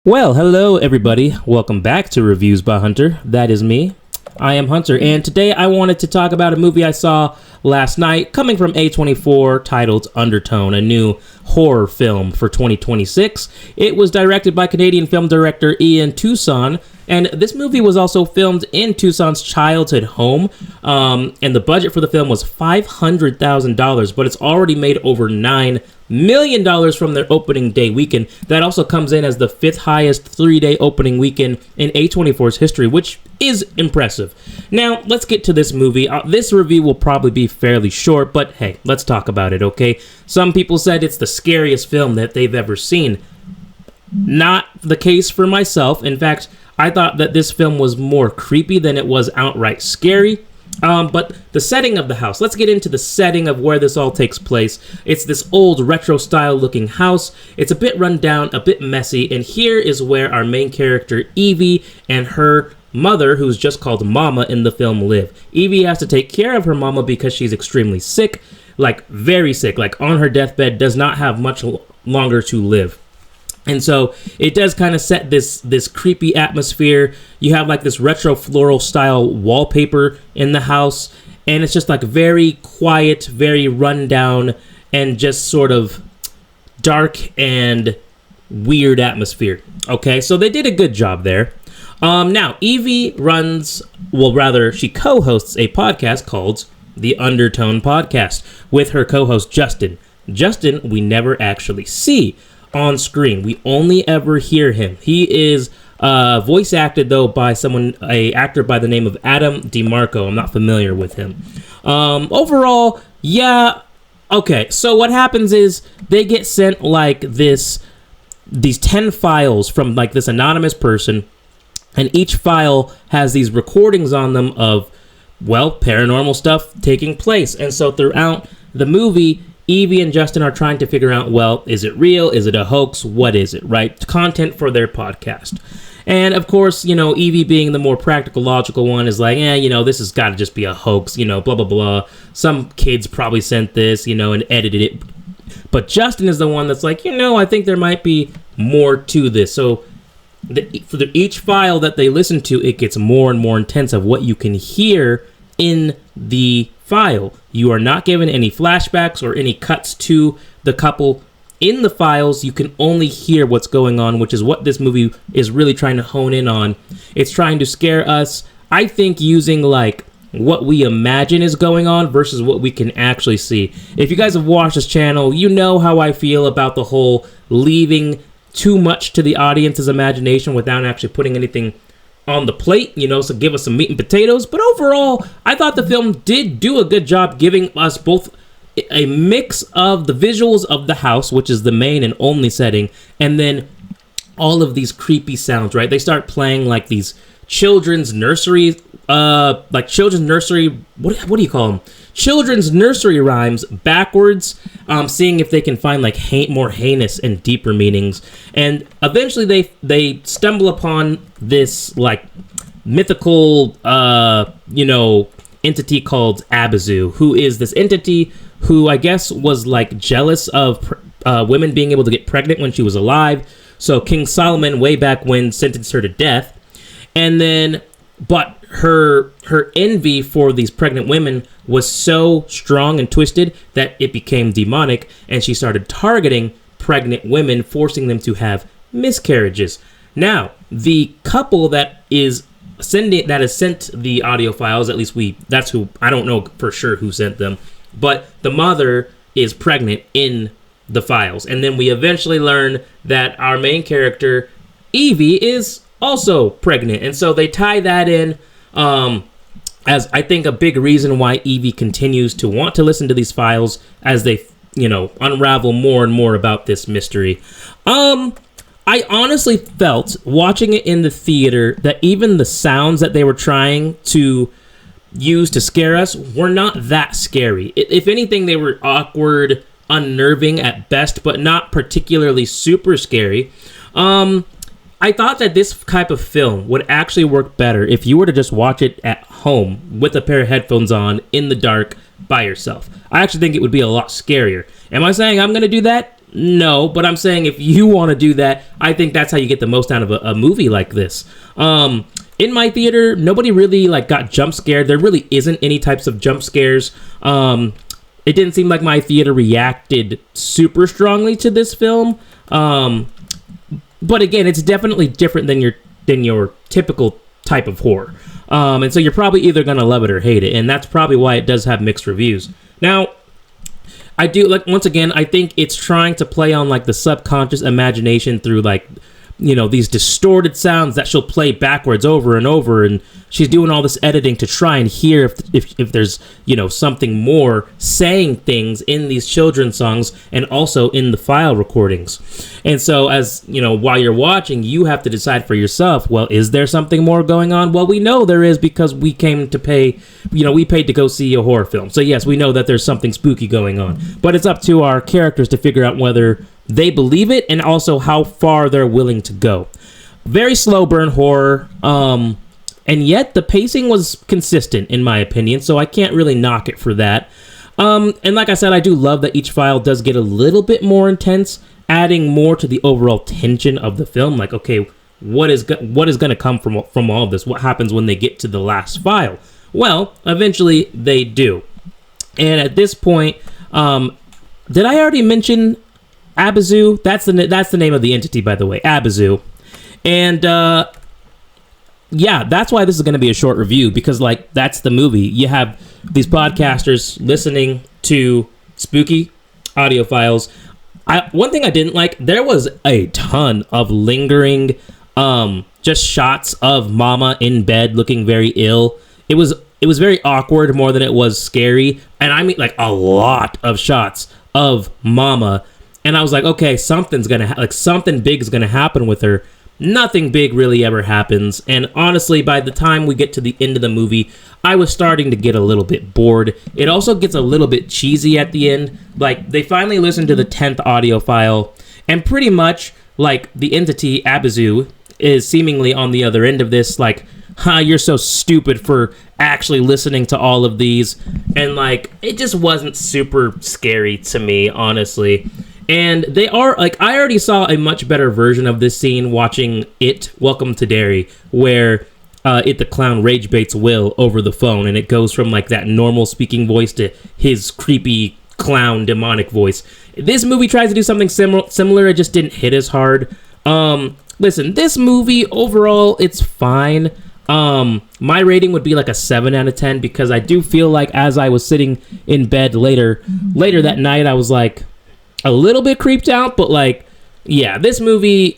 Well, hello everybody. Welcome back to Reviews by Hunter. That is me. I am Hunter, and today I wanted to talk about a movie I saw last night coming from A24 titled Undertone, a new horror film for 2026. It was directed by Canadian film director Ian Tucson, and this movie was also filmed in Tucson's childhood home, and the budget for the film was $500,000, but it's already made over $9 million from their opening day weekend. That also comes in as the fifth highest three-day opening weekend in A24's history, which is impressive. Now, let's get to this movie. This review will probably be fairly short, but hey, let's talk about it, okay? Some people said it's the scariest film that they've ever seen. Not the case for myself. In fact, I thought that this film was more creepy than it was outright scary. But the setting of the house, let's get into the setting of where this all takes place. It's this old retro style looking house. It's a bit run down, a bit messy, and here is where our main character Evie and her mother, who's just called Mama in the film, live. Evie has to take care of her mama because she's extremely sick, like very sick, like on her deathbed, does not have much longer to live. And so it does kind of set this creepy atmosphere. You have like this retro floral style wallpaper in the house, and it's just like very quiet, very rundown, and just sort of dark and weird atmosphere. Okay, so they did a good job there. Now, Evie she co-hosts a podcast called the Undertone Podcast with her co-host Justin. Justin, we never actually see on screen. We only ever hear him. He is voice acted though by a actor by the name of Adam DeMarco. I'm not familiar with him. Overall, yeah, okay. So what happens is they get sent like these 10 files from like this anonymous person, and each file has these recordings on them of, well, paranormal stuff taking place. And so throughout the movie, Evie and Justin are trying to figure out, well, is it real? Is it a hoax? What is it, right? Content for their podcast. And of course, Evie being the more practical, logical one is like, this has got to just be a hoax, blah, blah, blah. Some kids probably sent this, and edited it. But Justin is the one that's like, I think there might be more to this. So for each file that they listen to, it gets more and more intense of what you can hear in the file. You are not given any flashbacks or any cuts to the couple in the files. You can only hear what's going on, which is what this movie is really trying to hone in on. It's trying to scare us, I think, using like what we imagine is going on versus what we can actually see. If you guys have watched this channel, you know how I feel about the whole leaving too much to the audience's imagination without actually putting anything on the plate, so give us some meat and potatoes. But overall, I thought the film did do a good job giving us both a mix of the visuals of the house, which is the main and only setting, and then all of these creepy sounds, right? They start playing like these children's nursery, what do you call them? Children's nursery rhymes backwards, seeing if they can find like more heinous and deeper meanings. And eventually they stumble upon this like mythical, entity called Abazu, who is this entity who I guess was like jealous of women being able to get pregnant when she was alive. So King Solomon way back when sentenced her to death. And then, but her envy for these pregnant women was so strong and twisted that it became demonic, and she started targeting pregnant women, forcing them to have miscarriages. Now, the couple that has sent the audio files, at least that's who, I don't know for sure who sent them, but the mother is pregnant in the files. And then we eventually learn that our main character, Evie, is also pregnant. And so they tie that in as I think a big reason why Evie continues to want to listen to these files as they, unravel more and more about this mystery. I honestly felt watching it in the theater that even the sounds that they were trying to use to scare us were not that scary. If anything, they were awkward, unnerving at best, but not particularly super scary. I thought that this type of film would actually work better if you were to just watch it at home with a pair of headphones on in the dark by yourself. I actually think it would be a lot scarier. Am I saying I'm going to do that? No, but I'm saying if you want to do that, I think that's how you get the most out of a movie like this. In my theater, nobody really like got jump scared. There really isn't any types of jump scares. It didn't seem like my theater reacted super strongly to this film. But again, it's definitely different than your typical type of horror. And so you're probably either going to love it or hate it. And that's probably why it does have mixed reviews. Now, I do, like, once again, I think it's trying to play on, like, the subconscious imagination through, like, you know, these distorted sounds that she'll play backwards over and over, and she's doing all this editing to try and hear if there's, you know, something more saying things in these children's songs and also in the file recordings. And so, as, you know, while you're watching, you have to decide for yourself, well, is there something more going on? Well, we know there is because we came to pay, you know, we paid to go see a horror film. So, yes, we know that there's something spooky going on. But it's up to our characters to figure out whether they believe it and also how far they're willing to go. Very slow burn horror, and yet the pacing was consistent in my opinion, so I can't really knock it for that. And like I said, I do love that each file does get a little bit more intense, adding more to the overall tension of the film. Like, okay, what is going to come from all of this? What happens when they get to the last file? Well, eventually they do. And at this point, did I already mention Abazu? That's the name of the entity, by the way, Abazu. And yeah, that's why this is going to be a short review, because like that's the movie. You have these podcasters listening to spooky audio files. One thing I didn't like, there was a ton of lingering just shots of Mama in bed looking very ill. It was very awkward more than it was scary, and I mean like a lot of shots of Mama. And I was like, okay, something big is gonna happen with her. Nothing big really ever happens. And honestly, by the time we get to the end of the movie, I was starting to get a little bit bored. It also gets a little bit cheesy at the end. Like, they finally listened to the 10th audio file, and pretty much, like, the entity, Abazu, is seemingly on the other end of this, like, you're so stupid for actually listening to all of these. And, like, it just wasn't super scary to me, honestly. And they are, like, I already saw a much better version of this scene watching It, Welcome to Derry, where It the Clown rage baits Will over the phone, and it goes from, like, that normal speaking voice to his creepy clown demonic voice. This movie tries to do something similar, it just didn't hit as hard. Listen, this movie, overall, it's fine. My rating would be like a 7 out of 10, because I do feel like as I was sitting in bed later that night, I was, like, a little bit creeped out, but like, yeah, this movie,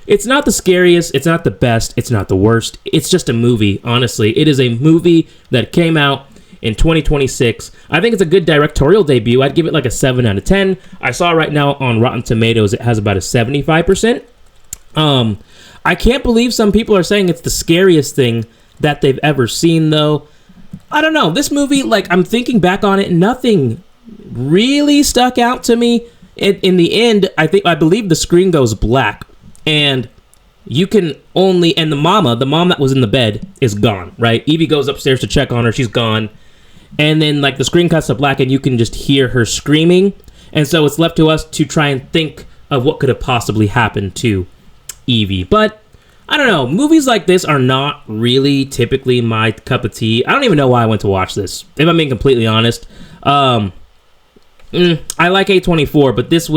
it's not the scariest, it's not the best, it's not the worst, it's just a movie, honestly. It is a movie that came out in 2026. I think it's a good directorial debut. I'd give it like a 7 out of 10. I saw right now on Rotten Tomatoes, it has about a 75%. I can't believe some people are saying it's the scariest thing that they've ever seen, though. I don't know, this movie, like, I'm thinking back on it, nothing really stuck out to me. In the end, I believe the screen goes black, and you can only, and the mom that was in the bed is gone, right? Evie goes upstairs to check on her, she's gone, and then like the screen cuts to black, and you can just hear her screaming, and so it's left to us to try and think of what could have possibly happened to Evie. But I don't know, movies like this are not really typically my cup of tea. I don't even know why I went to watch this, if I'm being completely honest. I like A24, but it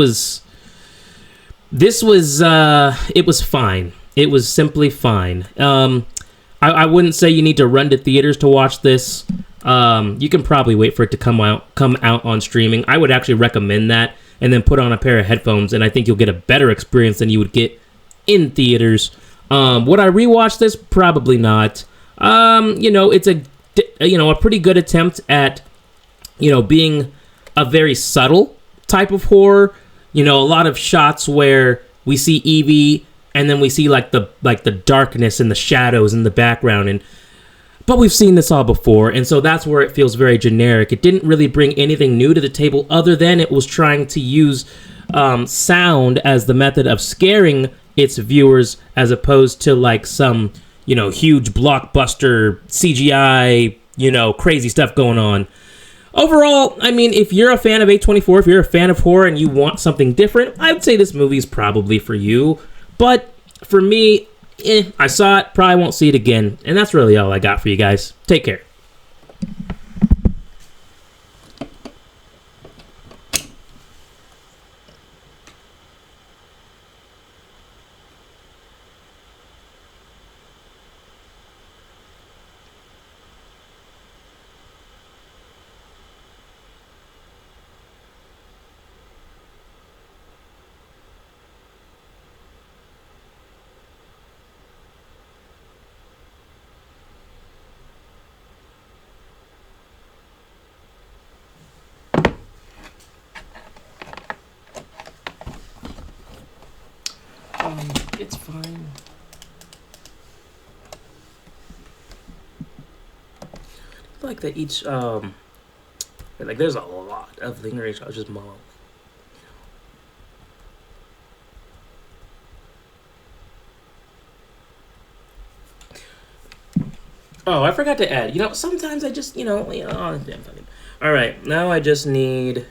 was fine. It was simply fine. I wouldn't say you need to run to theaters to watch this. You can probably wait for it to come out on streaming. I would actually recommend that, and then put on a pair of headphones, and I think you'll get a better experience than you would get in theaters. Would I rewatch this? Probably not. It's a pretty good attempt at, being a very subtle type of horror. A lot of shots where we see Evie, and then we see like the darkness and the shadows in the background, but we've seen this all before, and so that's where it feels very generic. It didn't really bring anything new to the table, other than it was trying to use sound as the method of scaring its viewers, as opposed to like some huge blockbuster CGI crazy stuff going on. Overall, I mean, if you're a fan of A24, if you're a fan of horror and you want something different, I would say this movie is probably for you. But for me, I saw it, probably won't see it again. And that's really all I got for you guys. Take care. It's fine. Like that each like there's a lot of lingering shots just mom. Oh, I forgot to add. Sometimes I just, oh, damn fucking. All right, now I just need